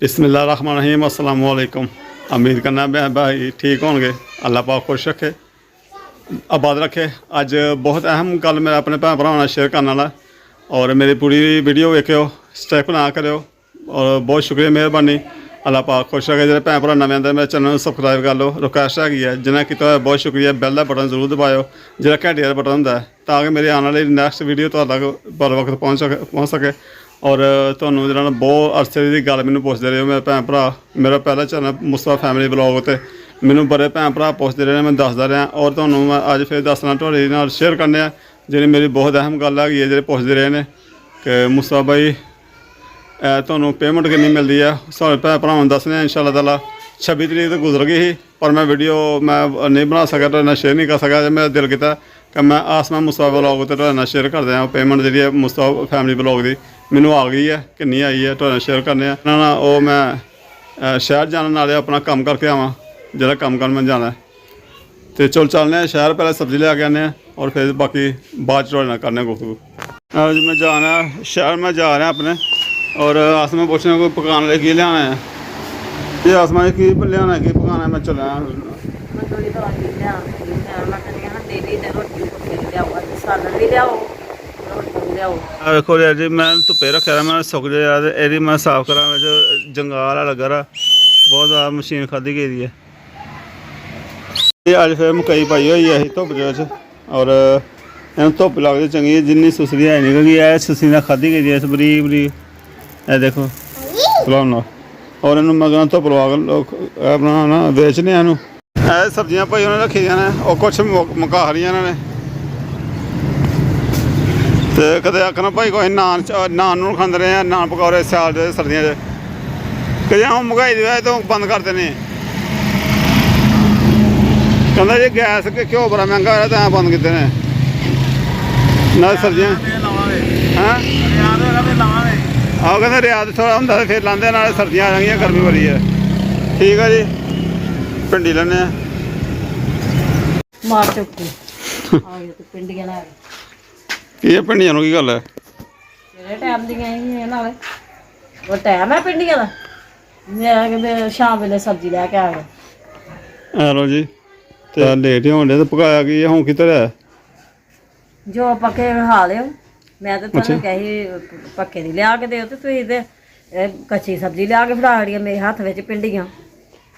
बिस्मिल्लाहिर्रहमानिर्रहीम अस्सलाम वालेकुम। उम्मीद करना मैं भाई ठीक होंगे, अल्लाह पाक खुश रखे आबाद रखे। अज बहुत अहम गल मैं अपने भैन भरावां नाल शेयर करने वाला और मेरी पूरी वीडियो वेखियो, स्किप ना करियो और बहुत शुक्रिया मेहरबानी। अल्लाह पाक खुश रखे। जो भैन भरा नवे आंदे मेरे चैनल को सबसक्राइब कर लो, रिक्वेस्ट हैगी है जिन्हें किया बहुत शुक्रिया। बैल का बटन जरूर दबाओ जो घंटे का बटन होंगे ताकि मेरी आने वाली नैक्सट वीडियो तो तक बर वक्त पहुँच सके। और तुहानूं जो बहुत अरसे की गल मैनूं पुछदे रहे हो मेरे भैन भरा। मेरा पहला चैनल मुस्तफा फैमिली ब्लॉग ते मैनूं बड़े भैन भरा पुछदे रहे, मैं दसदा रहा और तुहानूं मैं अज फिर दसना तुहाडे नाल शेयर करने जी मेरी बहुत अहम गल हैगी है। जो पुछदे रहे ने कि मुस्तफा भाई तुहानूं पेमेंट कितनी मिलती है, सारे भैन भरावां दसने इंशाअल्लाह ताला। 26 तरीक तो गुजर गई ही पर मैं वीडियो मैं नहीं बना सका, तुहाडे नाल शेयर नहीं कर सका। मेरा दिल किया कि मैं आसमान मुस्तफा ब्लॉग ते तुहाडे नाल शेयर कर दें पेमेंट जी है मुस्तफा फैमिली ब्लॉग की मैनू आ गई है कि नहीं आई है, तुहाडे शेयर करने ना वो मैं शहर जाने नाले अपना काम करके आवां जो कम कर मैं जाना तो चल चलने शहर। पहले सब्जी ले आने और फिर बाकी बाद तुहाडे करने गुफ्तगू। आज मैं जाना शहर, मैं जा रहा अपने और आसमान पूछने कोई पकाने लगे की लियाना है ये आसमान की लियाना है कि पकाना है। मैं चला देखो यार जी मैं धुप्पे रखे मैं सुक जाए यार यदि मैं साफ करा जो जंगाल लगा रहा बहुत ज़्यादा मशीन खाधी गई है। अज फिर मकई पाई हुई है धुप्प और इन धुप्प लगती चंगी जिन्नी सुसरी है नहीं क्योंकि यह सुसरी ना खाधी गई है बरीक बरीक ये देखो चलाना और इन मगर धुप्प लवा के अपना ना बेचने सब्जियां भाई उन्हें रखी दी ने और कुछ मुका हरियां ने तो कदे आखना भाई कोई नान नून खाते रहे हैं नान पकौड़े स्याल सर्दियों कदे हम मंगाई दी तो बंद कर देने कहता जी गैस घ्यो बड़ा महंगा हो रहा तो बंद किते ने ना सर्दियां हैं आहो कहते रियाज थोड़ा होंगे फिर लाते ना सर्दियां आ जाएंगी गर्मी बड़ी है। ठीक है जी भिंडी लेने की भिंडियां की गल है टाइम है भिंडियां का शाम वेले सब्जी लैके आ गए। लो जी तो लेट ही होने तो पकाया की हूँ किधर है जो पक्के खा लियो। मैं तो तुहानूं कही पक्के दी लिया के दिओ ते तुसीं ते कच्ची सब्जी लिया के फड़ा छड़ी मेरे हत्थ विच भिंडियां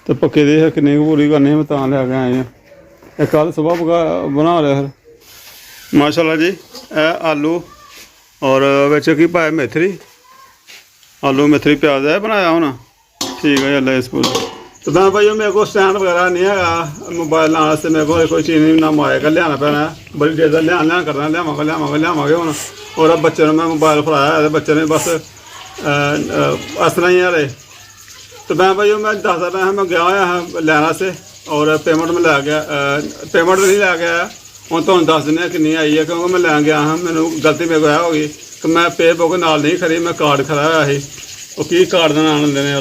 तो पक्के दी किन्नी पूरी करनी मैं तां लैके आए हैं कल सुबह बना लिया फिर माशाल्लाह जी। आलू और बिच की पाया मेथरी आलू मेथरी प्याज है बनाया होना ठीक है अल्लाह इस तो मैं भाई मेरे को स्टैंड वगैरह नहीं है मोबाइल लाने वास्ते मेरे को कोई चीज़ नहीं ना माएगा लियाना पैना बड़ी देर का लियान करना लियावे हूँ और अब बच्चे मैं मोबाइल फड़ाया बच्चे ने बस हसना ही हाले तो मैं भाई मैं दसदा पाया मैं गया हुआ लैन से और पेमेंट में लै गया पेमेंट नहीं लै गया हूँ तुम दस दिन किन्नी आई है क्योंकि मैं लैन गया हाँ मैंने गलती मेरे को हो गई कि मैं पे बुक नाल नहीं खरी मैं कार्ड खराया ही वो की कार्ड का नाम लेंदे ने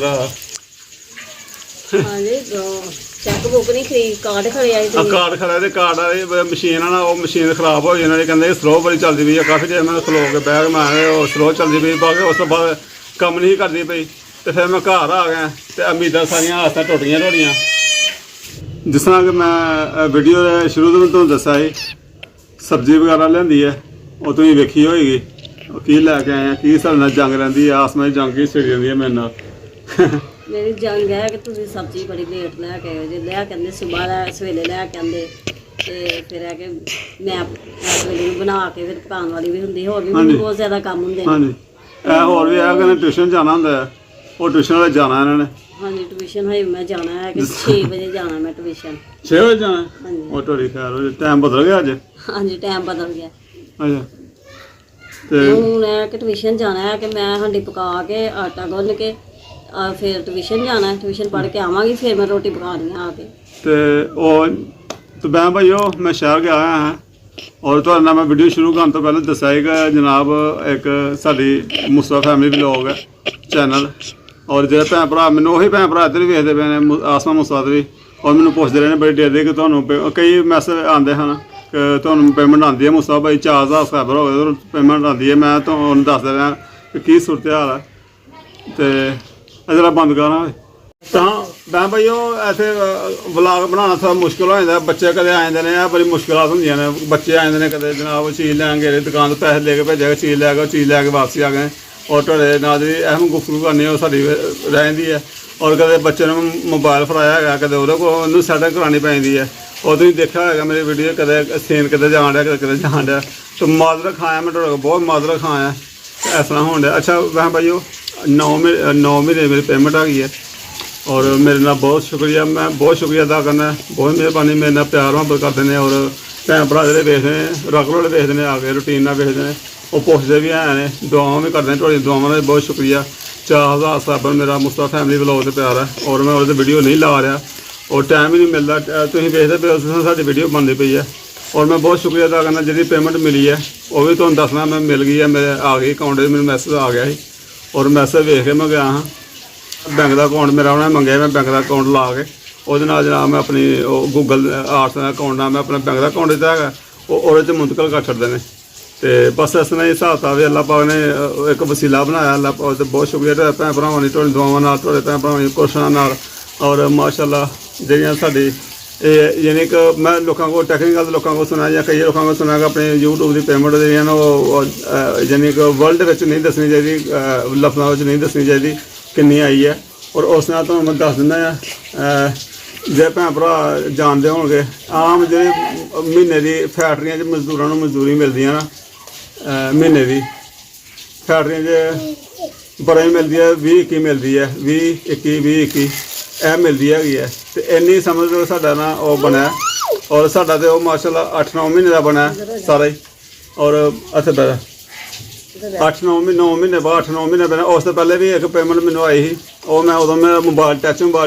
कार्ड खड़ा तो कार्ड वाली मशीन है ना वो मशीन खराब हो गई कहते स्लो बड़ी चलती पई काफ़ी देर मैं खलो के बैग मैं स्लो चलती पई बाकी उस तो बाद कम नहीं करती पई तो फिर मैं घर आ गया तो उम्मीदां सारियां आस्ता टुट गई थोड़ियां। जिस तरह कि मैं वीडियो शुरू तो मैं तुहानूं दस्सिया ही सब्जी वगैरह लिआंदी है वो तुसीं वेखी होएगी की लैके आए हैं की साढ़े नाल जंग रहिंदी है आसमान जंग की छिड़ी रहिंदी है मेरे नाल मेरी जंग है कि तुसीं सब्जी बड़ी लेट लैके आए जो लैके आंदे सुबह सवेले लैके आंदे ते फिर है कि मैं इस वेले बना के फिर पकाने वाली भी हुंदी होर भी बहुत ज़्यादा काम हुंदे हाँ जी होर भी है कि ट्यूशन जाना होंदा है और ट्यूशन वाले जाना इन्होंने हाँ जी ट्यूशन है मैं जाना है कि 6 बजे जाना मैं ट्यूशन 6 बजे जाना हाँ जी और थोड़ी खैर हो टाइम बदल गया अज हाँ जी टाइम बदल गया अच्छा हूँ है कि ट्यूशन जाना है कि मैं हांडी पका के आटा गुन्न के फिर ट्यूशन जाना है ट्यूशन पढ़ के आवांगी फिर मैं रोटी पकानी है आके तो मैं भाई मैं शहर गया आया हाँ और तुहाडे नाल मैं वीडियो शुरू करने तो पहले दस्सिया कि जनाब एक साडी मुस्तफा फैमिली ब्लॉग है चैनल और जो भैन भरा मैनूं उही भैन भरा इधर भी वेखदे पे ने आसमान मुस्तफा भी और मैनूं पुछदे रहे बड़ी देर दे कि तुहानूं कई मैसेज आते हैं कि तुहानूं पेमेंट आती है मुस्तफा भाई 4000 सब्सक्राइबर हो गए पेमेंट आती है मैं तुहानूं दसदा रहा कि सूरत हाल है तो जरा बंद करा ਤਾਂ ਮੈਂ ਭਾਈ ਉਹ ਇੱਥੇ ਵਲੌਗ ਬਣਾਉਣਾ ਥੋੜਾ ਮੁਸ਼ਕਿਲ ਹੋ ਜਾਂਦਾ ਬੱਚੇ ਕਦੇ ਆ ਜਾਂਦੇ ਨੇ ਆ ਬੜੀ ਮੁਸ਼ਕਿਲਾਂ ਹੁੰਦੀਆਂ ਨੇ ਬੱਚੇ ਆ ਜਾਂਦੇ ਨੇ ਕਦੇ ਜਨਾਬ ਚੀਜ਼ ਲੈਣ ਗਏ ਦੁਕਾਨ ਤੋਂ ਪੈਸੇ ਲੈ ਕੇ ਭੇਜਿਆ ਚੀਜ਼ ਲੈ ਕੇ ਉਹ ਚੀਜ਼ ਲੈ ਕੇ ਵਾਪਸੀ ਆ ਗਏ ਔਰ ਤੁਹਾਡੇ ਨਾਲ ਜਿਹੜੀ ਅਹਿਮ ਗੁਫ਼ਤਗੂ ਕਰਨੀ ਉਹ ਸਾਡੀ ਰਹਿੰਦੀ ਹੈ ਔਰ ਕਦੇ ਬੱਚੇ ਨੂੰ ਮੋਬਾਈਲ ਫੜਾਇਆ ਹੈਗਾ ਕਦੇ ਉਹਦੇ ਕੋਲ ਉਹਨੂੰ ਸੈਟਿੰਗ ਕਰਾਉਣੀ ਪੈਂਦੀ ਹੈ ਉਹ ਤੁਸੀਂ ਦੇਖਿਆ ਹੋਏਗਾ ਮੇਰੀ ਵੀਡੀਓ ਕਦੇ ਸੀਨ ਕਿਤੇ ਜਾਣ ਡਿਆ ਕਦੇ ਜਾਣ ਡਿਆ ਤਾਂ ਮਾਜ਼ਰਤ ਖਾਇਆ ਮੈਂ ਤੁਹਾਡੇ ਕੋਲ ਬਹੁਤ ਮਾਜ਼ਰਤ ਖਾਇਆ ਇਸ ਤਰ੍ਹਾਂ ਹੋਣ ਡਿਆ ਅੱਛਾ ਮੈਂ ਭਾਈ ਉਹ 9 ਮਹੀਨੇ ਮੇਰੀ ਪੇਮੈਂਟ ਆ ਗਈ ਹੈ और मेरे नाल बहुत शुक्रिया मैं बहुत शुक्रिया अदा करना बहुत मेहरबानी मेरे नाल प्यार मुहब्बत करते हैं और भैन भरा जो देखते हैं रेगुलर देखते हैं आके रूटीन नाल देखते हैं वो पुछते भी हैं दुआवां भी करते हैं थोड़ी दुआवां का बहुत शुक्रिया 4000 सब्सक्राइबर मेरा मुस्तफा फैमिली व्लॉग से प्यार है और मैं वो वीडियो नहीं ला रहा और टाइम ही नहीं मिलता तुसीं देखते पे उस साडी वीडियो बनती पई है और मैं बहुत शुक्रिया अदा करना जी पेमेंट मिली है वो भी तुहानूं दसना मैं मिल गई है मेरे आ गई अकाउंट में मैनूं मैसेज आ गया ਸੀ और मैसेज वेख के मैं गया हाँ बैंक का अकाउंट मेरा उन्होंने मंगे मैं बैंक का अकाउंट ला के वो जनाब मैं अपनी गूगल आर्ट्स का अकाउंट मैं अपने बैंक का अकाउंट दिता है वो मुंतकिल कर छड़ते हैं तो बस इस तरह हिसाब किताब अल्लाह पाक ने एक वसीला बनाया अल्लाह पाक से बहुत शुक्रिया भैन भरावां दी तुहाडी दुआवां नाल तुहाडे भैन भरावां दी कोशिशां नाल और माशाअल्लाह जिहड़ियां साडी यानी कि मैं लोगों को टैक्नीकल लोगों को सुना या कई लोगों को सुना कि अपने यूट्यूब की पेमेंट यानी कि वर्ल्ड में नहीं दसनी चाहिए लफ्ज़ों में नहीं दसनी चाहिए किन्नी आई है और उस नाल तुहानूं मैं दस दिंदा जे भैन भरा जानते होणगे आम जे महीने की फैक्ट्रियां च मजदूरां नूं मजदूरी मिलदियां ना महीने की फैक्ट्रियां च बड़े मिलदी है 20-21 मिलदी है 20-21 ਇਹ ਮਿਲਦੀ ਹੈਗੀ ਹੈ ਤੇ ਇੰਨੀ ਸਮਝ ਲਓ ਸਾਡਾ ਨਾ ਉਹ ਬਣਿਆ ਔਰ ਸਾਡਾ ਤੇ ਉਹ ਮਾਸ਼ਾਅੱਲਾ 8-9 ਮਹੀਨੇ ਦਾ ਬਣਿਆ ਸਾਰਾ ਹੀ ਔਰ ਅੱਛਾ ਬੜਾ 8-9 ਮਹੀਨੇ ਬਾਅਦ 8-9 ਮਹੀਨੇ ਬਣਾ ਉਸ ਤੋਂ ਪਹਿਲੇ ਵੀ ਇੱਕ ਪੇਮੈਂਟ ਮੈਨੂੰ ਆਈ ਸੀ ਉਹ ਮੈਂ ਉਦੋਂ ਮੇਰਾ ਮੋਬਾਈਲ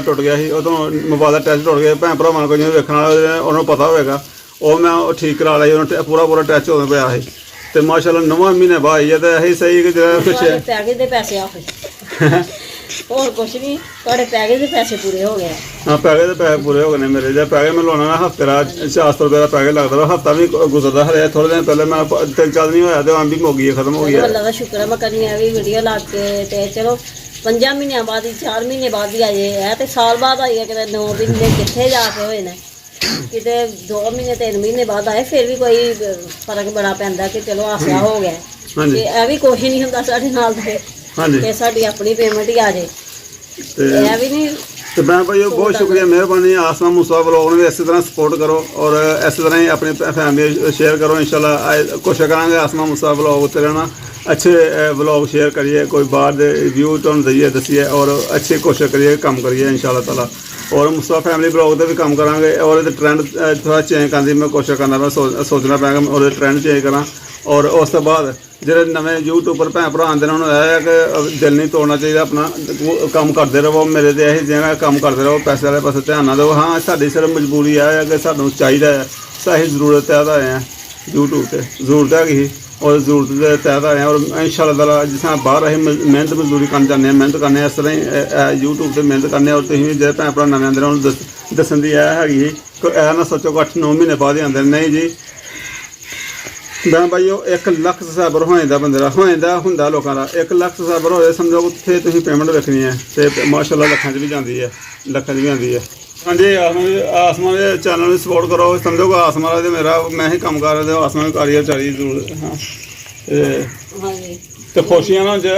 ਟੁੱਟ ਗਿਆ ਸੀ ਉਦੋਂ ਮੋਬਾਈਲ ਦਾ ਟੱਚ ਟੁੱਟ ਗਿਆ ਭੈਣ ਭਰਾਵਾਂ ਕੋਲ ਜਿਹਨੂੰ ਵੇਖਣ ਵਾਲਾ ਉਹਨੂੰ ਪਤਾ ਹੋਵੇਗਾ ਉਹ ਮੈਂ ਉਹ ਠੀਕ ਕਰਾ ਲਿਆ ਉਹਨੂੰ ਪੂਰਾ ਟੱਚ ਉਦੋਂ ਪਿਆ ਸੀ ਤੇ ਮਾਸ਼ਾਅੱਲਾ 9 ਮਹੀਨੇ ਬਾਅਦ ਆਈ ਹੈ ਤੇ ਇਹੀ ਸਹੀ ਕਿ ਜਿਹੜਾ ਪਿੱਛੇ ਪੈਕੇਜ ਦੇ ਪੈਸੇ ਆ ਹੋਰ ਕੁਛ ਨਹੀਂ ਤੁਹਾਡੇ ਪੈਕੇਜ ਦੇ ਪੈਸੇ ਪੂਰੇ ਹੋ ਗਏ हाँ पैके तो पैसे पूरे हो गए मेरे जब पैके मैं लाना ना हफ्ते का 400 रुपये का पैके लगता रहा हफ्ता भी गुजरता है थोड़े दिन पहले मैं 3-4 दिन होया तो भी मुक गई खत्म हो गया अल्लाह का शुक्र है मैं करनी है भी वीडियो ला के ते चलो 5 महीनों बाद ही 4 महीने बाद ही आए है तो साल बाद आई है कि 9 महीने कितने जाके होए ने किते 2 महीने 3 महीने बाद आए फिर भी कोई फर्क बड़ा पैंदा कि चलो हासिया हो गया कि यह भी कुछ नहीं होंदा साडे नाल ते साडी अपनी पेमेंट ही आ जाए यह भी नहीं तो मैं भाई बहुत शुक्रिया मेहरबानी आसमा मुस्तफा व्लॉग ने इसी तरह सपोर्ट करो और इसी तरह ही अपनी फैमिली शेयर करो इंशाल्लाह कोशिश करांगे आसमा मुस्तफा व्लॉग उत्ते रहना अच्छे व्लॉग शेयर करिए कोई बाहर दे व्यू तुहानूं दईए दसीए और अच्छी कोशिश करिए काम करिए इंशाल्लाह ताला और मुस्तफा फैमिली व्लॉग ते भी काम करांगे और ट्रेंड थोड़ा चेंज करने की मैं कोशिश करना मैं सोचना पैगा और ट्रेंड चेंज करा और उस तो बाद ਜਿਹੜੇ ਨਵੇਂ यूट्यूबर ਭੈਣ ਭਰਾ ਆਉਂਦੇ ਨੇ ਉਹਨਾਂ ਨੂੰ ਇਹ ਹੈ ਕਿ ਦਿਲ ਨਹੀਂ ਤੋੜਨਾ ਚਾਹੀਦਾ ਆਪਣਾ ਕੰਮ ਕਰਦੇ ਰਹੋ ਮੇਰੇ ਤੇ ਇਹ ਜਿਹੜਾ ਕੰਮ ਕਰਦੇ ਰਹੋ ਪੈਸੇ ਵਾਲੇ ਪਾਸੇ ਧਿਆਨ ਨਾ ਦਿਓ ਹਾਂ ਸਾਡੀ ਸਿਰਫ ਮਜਬੂਰੀ ਹੈ ਕਿ ਸਾਨੂੰ ਚਾਹੀਦਾ ਹੈ ਸਾਹੀ ਜ਼ਰੂਰਤ ਹੈ ਆਏ ਹਾਂ यूट्यूब ਤੇ ਜ਼ਰੂਰਤ ਹੈਗੀ और ਜ਼ਰੂਰਤ ਦੇ ਤਹਿਤ ਆਏ और इंशाअल्लाह ताला जिस तरह बाहर ਅਸੀਂ ਮਿਹਨਤ ਮਜ਼ਦੂਰੀ ਕਰਨ ਜਾਂਦੇ ਹਾਂ ਮਿਹਨਤ ਕਰਨੇ ਇਸ ਤਰ੍ਹਾਂ ਹੀ YouTube ਤੇ ਮਿਹਨਤ ਕਰਨੇ ਔਰ ਤੁਸੀਂ ਜਿਹੜੇ ਭੈਣ ਭਰਾ ਨਵੇਂ ਆਉਂਦੇ ਨੇ ਉਹਨੂੰ ਦੱਸਣ ਦੀ ਇਹ ਹੈਗੀ ਕੋਈ ਇਹ ਨਾ ਸੋਚੋ 8-9 ਮਹੀਨੇ ਬਾਅਦ ਹੀ ਆਉਂਦੇ ਨਹੀਂ ਜੀ मैं भाई 1 ਲੱਖ ਸਬਸਕ੍ਰਾਈबर ਹੋ ਜਾਂਦਾ ਬੰਦੇ ਦਾ ਹੋ ਜਾਂਦਾ ਹੁੰਦਾ ਲੋਕਾਂ ਦਾ 1 ਲੱਖ ਸਬਸਕ੍ਰਾਈबर ਹੋਏ ਸਮਝੋ ਉੱਥੇ ਤੁਸੀਂ ਪੇਮੈਂਟ ਵੇਖਣੀ ਹੈ ਤੇ ਮਾਸ਼ਾਅੱਲਾ ਲੱਖਾਂ 'ਚ ਵੀ ਜਾਂਦੀ ਹੈ ਲੱਖਾਂ 'ਚ ਵੀ ਆਉਂਦੀ ਹੈ ਹਾਂਜੀ ਆਸਮਾਨ ਦੇ ਚੈਨਲ ਨੂੰ ਸਪੋਰਟ ਕਰੋ ਸਮਝੋ ਕਿ ਆਸਮਾਨ ਦੇ ਮੇਰਾ ਮੈਂ ਹੀ ਕੰਮ ਕਰ ਰਿਹਾ ਆਸਮਾਨ ਦੀ ਕਾਰੀਆ ਚਾਰੀ ਜ਼ਰੂਰ ਹਾਂ ਹਾਂਜੀ ਤੇ ਖੁਸ਼ੀਆਂ ਨਾਲ जी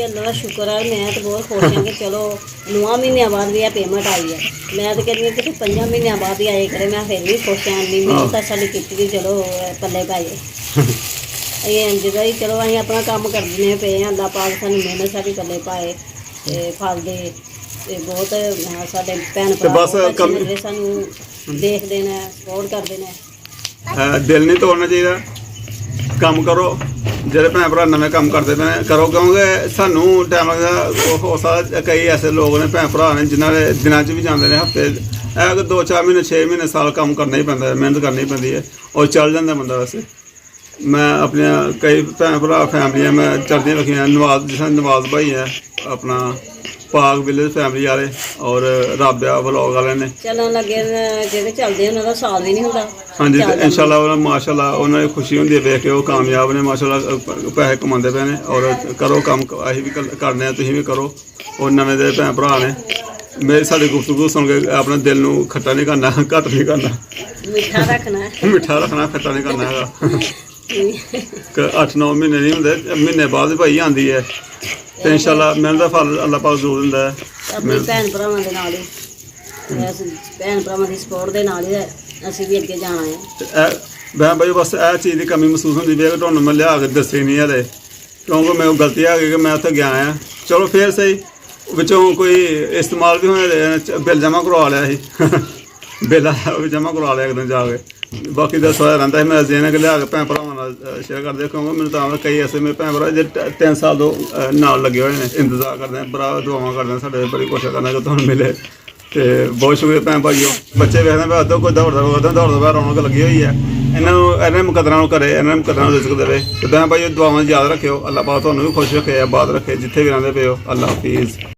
अल्लाह का शुक्र है मैं तो बहुत खुश हाँ कि चलो 9 महीनों बाद भी पेमेंट आई है मैं तो कहती हूँ कि 5 महीनों बाद ही आए करे मैं फिर भी खुश हाँ नहीं मेहनत साड़ी की चलो पल्ले पाए ये इंज ही चलो अं अपना काम करते पे हैं अल्लाह पाक सानू मेहनत साड़ी पल्ले पाए ते फल दे ते बहुत साडे भैन भरा सानू देखते हैं सपोर्ट करते हैं दिल नहीं तोड़ना चाहिए काम करो ਜਿਹੜੇ ਭੈਣ ਭਰਾ ਨਵੇਂ ਕੰਮ ਕਰਦੇ ਪਏ ਨੇ ਕਰੋ ਕਿਉਂਕਿ ਸਾਨੂੰ ਟਾਈਮ ਲੱਗਦਾ ਹੋ ਸਕਦਾ ਕਈ ਐਸੇ ਲੋਕ ਨੇ ਭੈਣ ਭਰਾ ਨੇ ਜਿਨ੍ਹਾਂ ਦੇ ਦਿਨਾਂ 'ਚ ਵੀ ਜਾਂਦੇ ਨੇ ਹਫਤੇ ਇਹ 2-4 ਮਹੀਨੇ 6 ਮਹੀਨੇ ਸਾਲ ਕੰਮ ਕਰਨਾ ਹੀ ਪੈਂਦਾ ਮਿਹਨਤ ਕਰਨੀ ਪੈਂਦੀ ਹੈ ਔਰ ਚੱਲ ਜਾਂਦਾ ਬੰਦਾ ਵੈਸੇ ਮੈਂ ਆਪਣੀਆਂ ਕਈ ਭੈਣ ਭਰਾ ਫੈਮਲੀਆਂ ਮੈਂ ਚੜ੍ਹਦੀਆਂ ਵੇਖੀਆਂ ਨਵਾਜ਼ ਜਿਸ ਤਰ੍ਹਾਂ ਨਵਾਜ਼ ਭਾਈ ਹੈ ਆਪਣਾ ਪਾਕ ਵਿਲੇਜ ਫੈਮਿਲੀ ਵਾਲੇ ਔਰ ਰਾਬਿਆ ਵਲੌਗ ਵਾਲੇ ਨੇ ਚੱਲਣ ਲੱਗੇ ਜਿਹੜੇ ਚੱਲਦੇ ਉਹਨਾਂ ਦਾ ਸਾਲ ਵੀ ਨਹੀਂ ਹੁੰਦਾ ਹਾਂਜੀ ਤੇ ਇਨਸ਼ਾਅੱਲਾ ਉਹਨਾਂ ਮਾਸ਼ਾਅੱਲਾ ਉਹਨਾਂ ਨੂੰ ਖੁਸ਼ੀ ਹੁੰਦੀ ਹੈ ਵੇਖ ਕੇ ਉਹ ਕਾਮਯਾਬ ਨੇ ਮਾਸ਼ਾਅੱਲਾ ਪੈਸੇ ਕਮਾਉਂਦੇ ਪਏ ਨੇ ਔਰ ਕਰੋ ਕੰਮ ਅਸੀਂ ਵੀ ਕਰਨੇ ਆ ਤੁਸੀਂ ਵੀ ਕਰੋ ਉਹ ਨਵੇਂ ਦੇ ਭੈਣ ਭਰਾ ਨੇ ਮੇਰੇ ਸਾਡੀ ਗੁਫ਼ਤਗੂ ਸੁਣ ਕੇ ਆਪਣੇ ਦਿਲ ਨੂੰ ਖੱਟਾ ਨਹੀਂ ਕਰਨਾ, ਘੱਟ ਨਹੀਂ ਕਰਨਾ, ਮਿੱਠਾ ਰੱਖਣਾ ਹੈ। ਮਿੱਠਾ ਰੱਖਣਾ, ਖੱਟਾ ਨਹੀਂ ਕਰਨਾ ਹੈਗਾ। 8-9 ਮਹੀਨੇ ਨਹੀਂ ਹੁੰਦੇ, ਮਹੀਨੇ ਬਾਅਦ ਭਾਈ ਆਉਂਦੀ ਹੈ ਤੇ ਇੰਸ਼ਾਅੱਲਾ ਮਿਹਨਤ ਦਾ ਫਲ ਅੱਲਾਹ ਪਾਕ ਜ਼ਰੂਰ ਦਿੰਦਾ ਹੈ। ਆਪਣੇ ਭੈਣ ਭਰਾਵਾਂ ਦੇ ਨਾਲ ਹੀ, ਅਸੀਂ ਭੈਣ ਭਰਾਵਾਂ ਦੀ ਸਪੋਰਟ ਦੇ ਨਾਲ ਹੀ ਅਸੀਂ ਵੀ ਅੱਗੇ ਜਾਣਾ ਹੈ। ਤੇ ਮੈਂ ਭਾਈ ਬਸ ਇਹ ਚੀਜ਼ ਦੀ ਕਮੀ ਮਹਿਸੂਸ ਹੁੰਦੀ ਵੀ ਹੈ ਕਿ ਤੁਹਾਨੂੰ ਮੈਂ ਲਿਆ ਕੇ ਦੱਸੀ ਨਹੀਂ ਹਲੇ, ਕਿਉਂਕਿ ਮੇਰੇ ਕੋਲ ਗਲਤੀ ਆ ਗਈ ਕਿ ਮੈਂ ਉੱਥੇ ਗਿਆ ਆ। ਚਲੋ ਫੇਰ ਸਹੀ, ਵਿੱਚੋਂ ਕੋਈ ਇਸਤੇਮਾਲ ਵੀ ਹੋਇਆ, ਬਿੱਲ ਜਮ੍ਹਾਂ ਕਰਵਾ ਲਿਆ ਸੀ ਬਿੱਲ ਉਹ ਵੀ ਜਮ੍ਹਾਂ ਕਰਵਾ ਲਿਆ ਇੱਕ ਦਿਨ ਜਾ ਕੇ। ਬਾਕੀ ਦਾ ਸਵਾਲ ਰਹਿੰਦਾ ਸੀ ਮੈਂ ਜਿਹਨੇ ਕਿ ਲਿਆ ਕੇ ਭੈਣ ਭਰਾਵਾਂ ਨਾਲ ਸ਼ੇਅਰ ਕਰਦੇ, ਕਿਉਂਕਿ ਮੈਨੂੰ ਤਾਂ ਕਈ ਐਸੇ ਮੇਰੇ ਭੈਣ ਭਰਾ ਜਿਹੜੇ 3 ਸਾਲ ਤੋਂ ਨਾਲ ਲੱਗੇ ਹੋਏ ਨੇ, ਇੰਤਜ਼ਾਰ ਕਰਦੇ ਆ, ਬੜਾ ਦੁਆਵਾਂ ਕਰਦੇ ਆ ਸਾਡੇ, ਬੜੀ ਕੋਸ਼ਿਸ਼ ਕਰਨਾ ਕਿ ਤੁਹਾਨੂੰ ਮਿਲੇ। ਤੇ ਬਹੁਤ ਸ਼ੁਕਰੀਆ ਭੈਣ ਭਾਈਓ। ਬੱਚੇ ਵੇਖਦੇ ਮੈਂ ਅੱਧੋ ਕੋਈ ਦੌੜਦਾ ਬਾਹਰ ਰੌਣਕ ਲੱਗੀ ਹੋਈ ਹੈ। ਇਹਨਾਂ ਮੁਕੱਦਰਾਂ ਨੂੰ ਕਰੇ, ਇਹਨਾਂ ਮੁਕੱਦਰਾਂ ਨੂੰ ਰਿਜ਼ਕ ਦੇਵੇ। ਤੇ ਭੈਣ ਭਾਈਓ ਦੁਆਵਾਂ ਯਾਦ ਰੱਖਿਓ, ਅੱਲਾਹ ਪਾਕ ਤੁਹਾਨੂੰ ਵੀ ਖੁਸ਼ ਰੱਖੇ, ਆਬਾਦ ਰੱਖੇ, ਜਿੱਥੇ ਵੀ ਰਹਿੰਦੇ ਪਏ ਹੋ। ਅੱਲਾਹ ਹਾਫਿਜ਼।